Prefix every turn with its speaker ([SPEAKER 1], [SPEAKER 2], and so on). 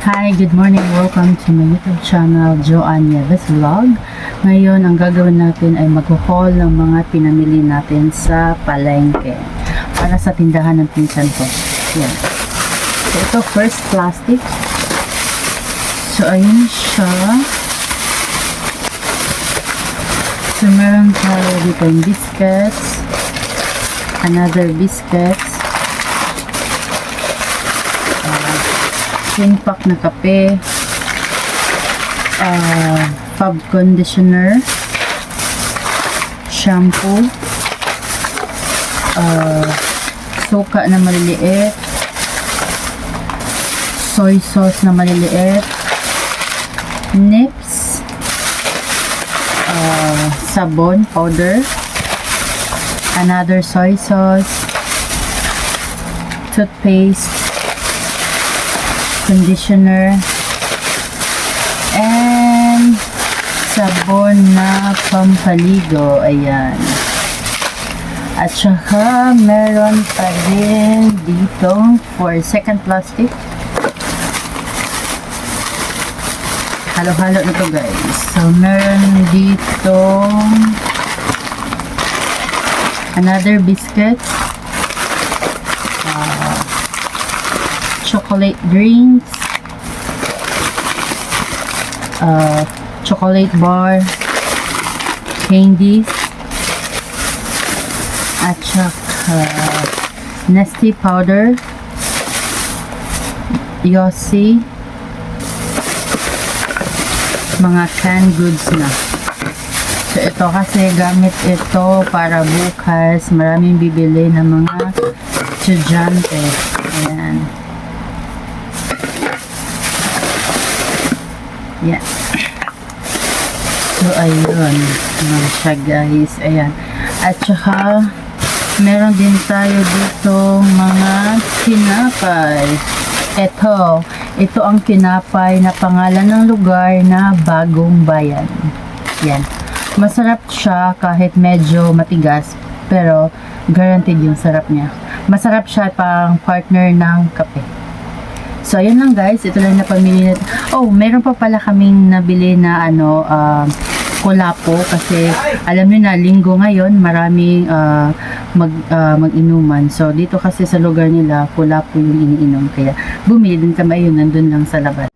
[SPEAKER 1] Hi, good morning. Welcome to my YouTube channel, Joanne Nieves Vlog. Ngayon, ang gagawin natin ay mag-haul ng mga pinamili natin sa palengke para sa tindahan ng pinsan ko. Yan. So, ito first plastic. So, ayun siya. So, meron tayo dito yung biscuits. Another biscuits. Twin pack na kape, fab conditioner, shampoo, suka na maliliit, soy sauce na maliliit, nips, sabon powder, another soy sauce, toothpaste, conditioner, and sabon na pampaligo. Ayan. At saka meron pa din dito for second plastic. Halo-halo na to, guys. So meron dito another biscuit, chocolate drinks, chocolate bar, candies, at saka Nestea powder, Yossi, mga canned goods na. So ito kasi gamit ito para bukas maraming bibili ng mga estudyante. Ayan. Yeah. So, ayun. Mga siya, guys. Ayan. At saka, meron din tayo dito mga tinapay. Ito ang tinapay na pangalan ng lugar na Bagong Bayan. Yan. Masarap siya kahit medyo matigas, pero guaranteed yung sarap niya. Masarap siya pang partner ng kape. So, ayun lang, guys. Ito lang na pamili natin. Oh, meron pa pala kaming nabili na kulapo kasi alam niyo na, linggo ngayon, maraming mag-inuman. So, dito kasi sa lugar nila, kulapo yung iniinom. Kaya, bumili din kami, yun, nandun lang sa labas.